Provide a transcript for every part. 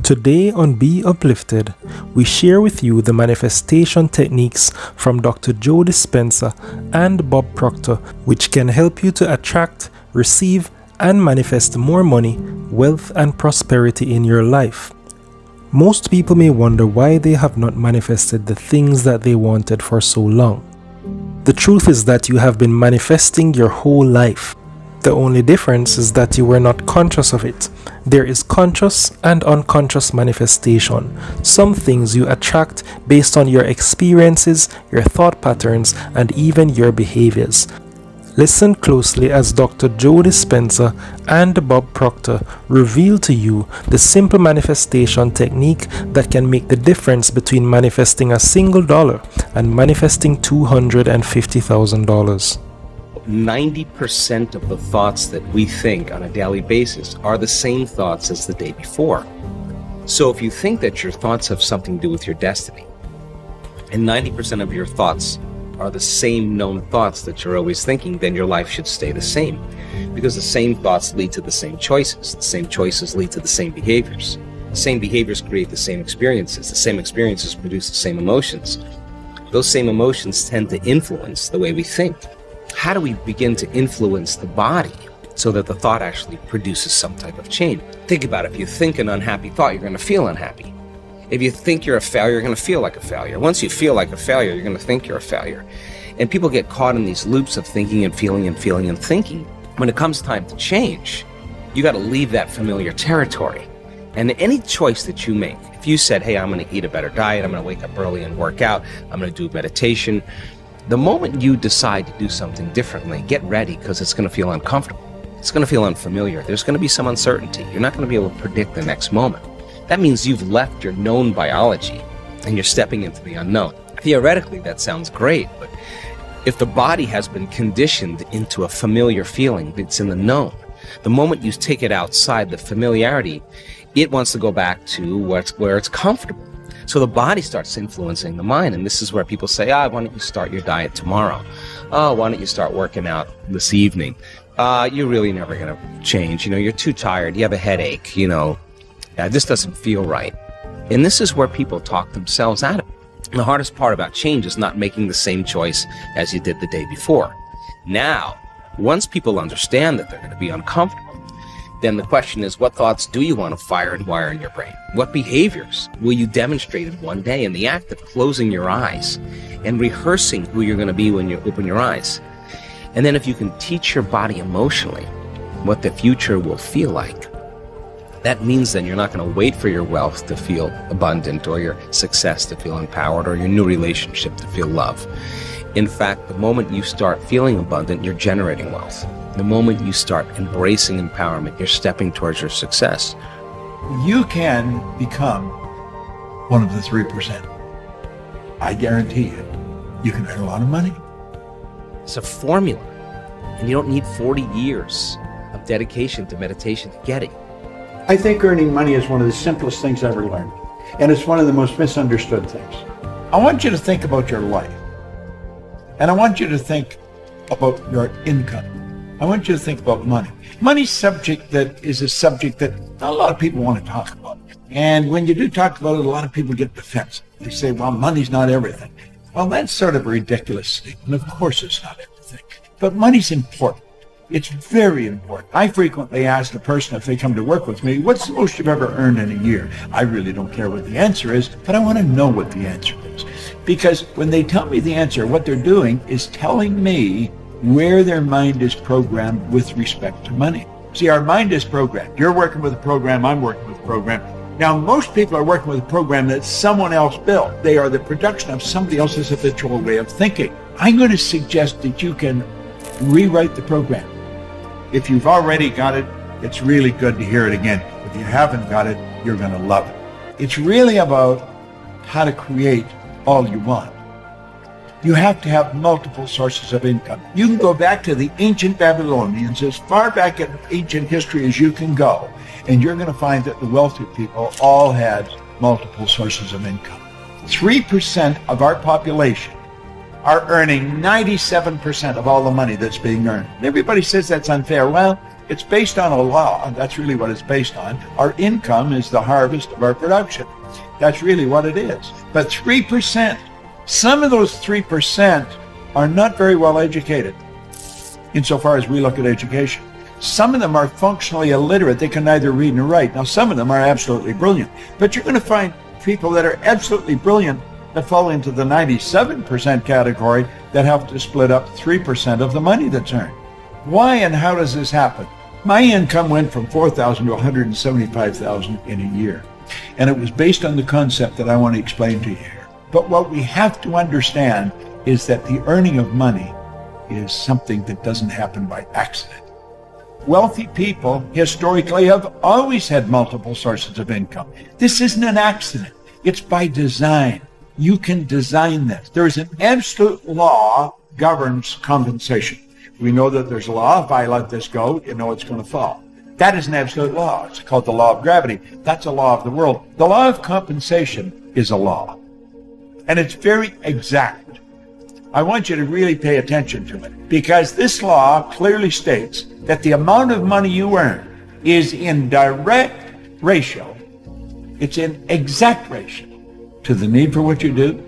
Today on Be Uplifted, we share with you the manifestation techniques from Dr. Joe Dispenza and Bob Proctor, which can help you to attract, receive, and manifest more money, wealth, and prosperity in your life. Most people may wonder why they have not manifested the things that they wanted for so long. The truth is that you have been manifesting your whole life. The only difference is that you were not conscious of it. There is conscious and unconscious manifestation. Some things you attract based on your experiences, your thought patterns, and even your behaviors. Listen closely as Dr. Joe Dispenza and Bob Proctor reveal to you the simple manifestation technique that can make the difference between manifesting a single dollar and manifesting $250,000. 90% of the thoughts that we think on a daily basis are the same thoughts as the day before. So if you think that your thoughts have something to do with your destiny, and 90% of your thoughts are the same known thoughts that you're always thinking, then your life should stay the same. Because the same thoughts lead to the same choices. The same choices lead to the same behaviors. The same behaviors create the same experiences. The same experiences produce the same emotions. Those same emotions tend to influence the way we think. How do we begin to influence the body so that the thought actually produces some type of change? Think about it. If you think an unhappy thought, you're going to feel unhappy. If you think you're a failure, you're going to feel like a failure. Once you feel like a failure, you're going to think you're a failure. And people get caught in these loops of thinking and feeling and feeling and thinking. When it comes time to change, you got to leave that familiar territory. And any choice that you make, if you said, hey, I'm going to eat a better diet, I'm going to wake up early and work out, I'm going to do meditation, the moment you decide to do something differently, get ready, because it's going to feel uncomfortable. It's going to feel unfamiliar. There's going to be some uncertainty. You're not going to be able to predict the next moment. That means you've left your known biology and you're stepping into the unknown. Theoretically, that sounds great, but if the body has been conditioned into a familiar feeling, it's in the known. The moment you take it outside the familiarity, it wants to go back to where it's comfortable. So the body starts influencing the mind, and this is where people say, why don't you start your diet tomorrow? Oh, why don't you start working out this evening? You're really never going to change. You're too tired. You have a headache. This doesn't feel right. And this is where people talk themselves out of it. And the hardest part about change is not making the same choice as you did the day before. Now, once people understand that they're going to be uncomfortable, then the question is, what thoughts do you want to fire and wire in your brain? What behaviors will you demonstrate in one day in the act of closing your eyes and rehearsing who you're going to be when you open your eyes? And then if you can teach your body emotionally what the future will feel like, that means then you're not going to wait for your wealth to feel abundant or your success to feel empowered or your new relationship to feel love. In fact, the moment you start feeling abundant, you're generating wealth. The moment you start embracing empowerment, you're stepping towards your success. You can become one of the 3%. I guarantee you, you can earn a lot of money. It's a formula, and you don't need 40 years of dedication to meditation to get it. I think earning money is one of the simplest things I ever learned, and it's one of the most misunderstood things. I want you to think about your life, and I want you to think about your income. I want you to think about money. Money's subject that is a subject that not a lot of people want to talk about. And when you do talk about it, a lot of people get defensive. They say, well, money's not everything. Well, that's sort of a ridiculous statement. Of course it's not everything. But money's important. It's very important. I frequently ask a person if they come to work with me, what's the most you've ever earned in a year? I really don't care what the answer is, but I want to know what the answer is. Because when they tell me the answer, what they're doing is telling me where their mind is programmed with respect to money. See, our mind is programmed. You're working with a program, I'm working with a program. Now, most people are working with a program that someone else built. They are the production of somebody else's habitual way of thinking. I'm going to suggest that you can rewrite the program. If you've already got it, it's really good to hear it again. If you haven't got it, you're going to love it. It's really about how to create all you want. You have to have multiple sources of income. You can go back to the ancient Babylonians, as far back in ancient history as you can go, and you're going to find that the wealthy people all had multiple sources of income. 3% of our population are earning 97% of all the money that's being earned. Everybody says that's unfair. Well, It's based on a law. That's really what it's based on. Our income is the harvest of our production. That's really what it is. But 3%, some of those 3% are not very well educated insofar as we look at education. Some of them are functionally illiterate. They can neither read nor write. Now, some of them are absolutely brilliant. But you're going to find people that are absolutely brilliant that fall into the 97% category that have to split up 3% of the money that's earned. Why and how does this happen? My income went from $4,000 to $175,000 in a year. And it was based on the concept that I want to explain to you here. But what we have to understand is that the earning of money is something that doesn't happen by accident. Wealthy people historically have always had multiple sources of income. This isn't an accident. It's by design. You can design this. There is an absolute law governs compensation. We know that there's a law. If I let this go, you know it's going to fall. That is an absolute law. It's called the law of gravity. That's a law of the world. The law of compensation is a law. And it's very exact. I want you to really pay attention to it, because this law clearly states that the amount of money you earn is in direct ratio, it's in exact ratio to the need for what you do,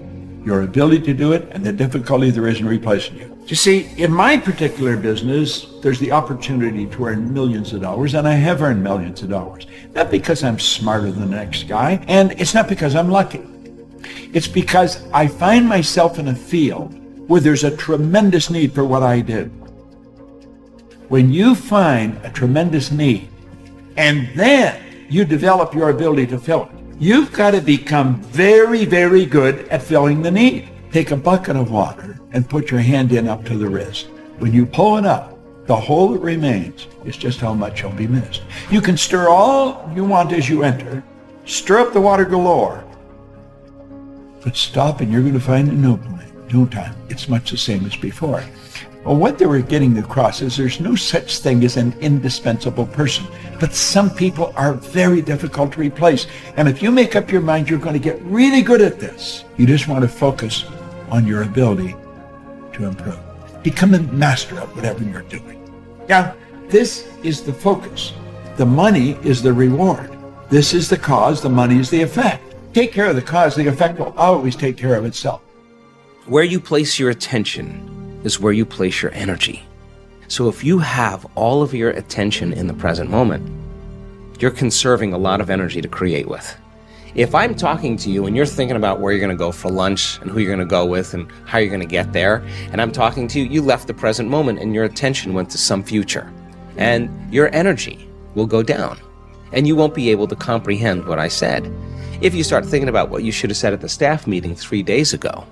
your ability to do it, and the difficulty there is in replacing you. You see, in my particular business, there's the opportunity to earn millions of dollars, and I have earned millions of dollars. Not because I'm smarter than the next guy, and it's not because I'm lucky. It's because I find myself in a field where there's a tremendous need for what I do. When you find a tremendous need, and then you develop your ability to fill it, you've got to become very, very good at filling the need. Take a bucket of water and put your hand in up to the wrist. When you pull it up, the hole that remains is just how much will be missed. You can stir all you want as you enter, stir up the water galore, but stop and you're going to find an opening. No time. It's much the same as before. Well, what they were getting across is there's no such thing as an indispensable person, but some people are very difficult to replace. And if you make up your mind you're going to get really good at this, you just want to focus on your ability to improve. Become a master of whatever you're doing. Now, this is the focus. The money is the reward. This is the cause, the money is the effect. Take care of the cause, the effect will always take care of itself. Where you place your attention is where you place your energy. So if you have all of your attention in the present moment, you're conserving a lot of energy to create with. If I'm talking to you and you're thinking about where you're going to go for lunch and who you're going to go with and how you're going to get there, and I'm talking to you, you left the present moment and your attention went to some future. And your energy will go down and you won't be able to comprehend what I said. If you start thinking about what you should have said at the staff meeting 3 days ago,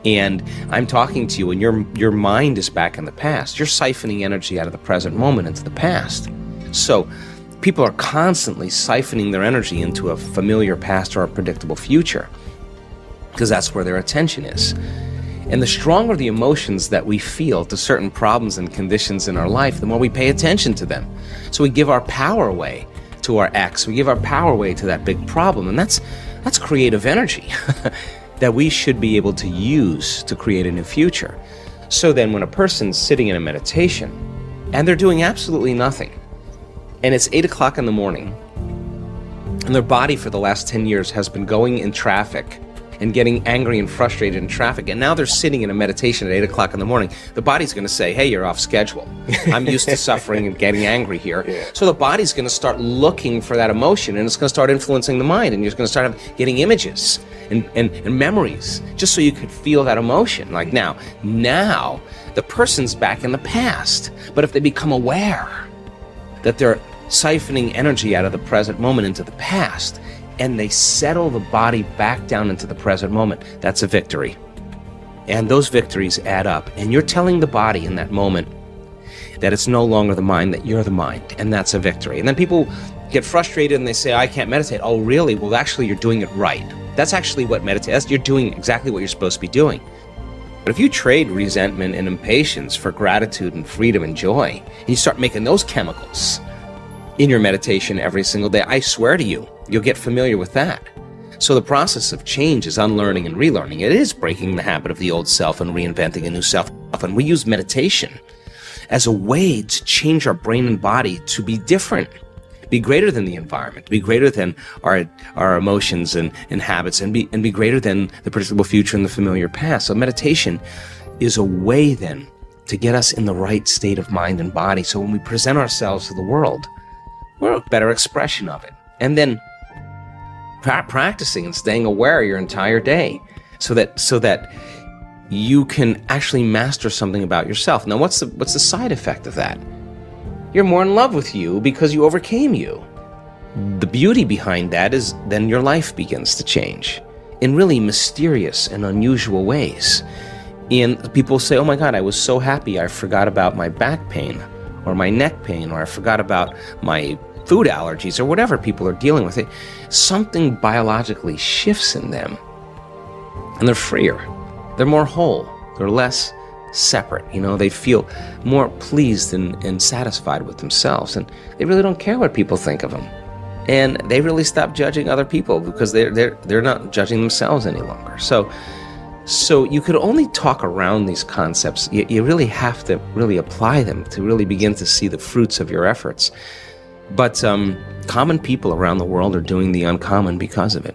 and I'm talking to you and your mind is back in the past, you're siphoning energy out of the present moment into the past. So people are constantly siphoning their energy into a familiar past or a predictable future because that's where their attention is. And the stronger the emotions that we feel to certain problems and conditions in our life, the more we pay attention to them. So we give our power away to our ex, we give our power away to that big problem, and that's creative energy that we should be able to use to create a new future. So then when a person's sitting in a meditation and they're doing absolutely nothing, and it's 8 o'clock in the morning, and their body for the last 10 years has been going in traffic and getting angry and frustrated in traffic, and now they're sitting in a meditation at 8 o'clock in the morning, the body's going to say, hey, you're off schedule. I'm used to suffering and getting angry here. Yeah. So the body's going to start looking for that emotion, and it's going to start influencing the mind, and you're going to start getting images and memories just so you could feel that emotion. Like now the person's back in the past. But if they become aware that they're siphoning energy out of the present moment into the past, and they settle the body back down into the present moment, that's a victory. And those victories add up. And you're telling the body in that moment that it's no longer the mind, that you're the mind, and that's a victory. And then people get frustrated and they say, I can't meditate. Oh, really? Well, actually, you're doing it right. That's actually what meditation, you're doing exactly what you're supposed to be doing. But if you trade resentment and impatience for gratitude and freedom and joy, and you start making those chemicals in your meditation every single day, I swear to you, you'll get familiar with that. So the process of change is unlearning and relearning. It is breaking the habit of the old self and reinventing a new self. And we use meditation as a way to change our brain and body to be different, be greater than the environment, be greater than our emotions and habits, and be greater than the predictable future and the familiar past. So meditation is a way then to get us in the right state of mind and body, so when we present ourselves to the world, we're a better expression of it. And then practicing and staying aware your entire day, so that you can actually master something about yourself. Now, what's the side effect of that? You're more in love with you because you overcame you. The beauty behind that is then your life begins to change in really mysterious and unusual ways. And people say, oh my God, I was so happy I forgot about my back pain or my neck pain, or I forgot about my food allergies, or whatever people are dealing with. Something biologically shifts in them, and they're freer. They're more whole. They're less separate. They feel more pleased and satisfied with themselves, and they really don't care what people think of them. And they really stop judging other people because they're not judging themselves any longer. So you could only talk around these concepts. You really have to really apply them to really begin to see the fruits of your efforts. But common people around the world are doing the uncommon because of it.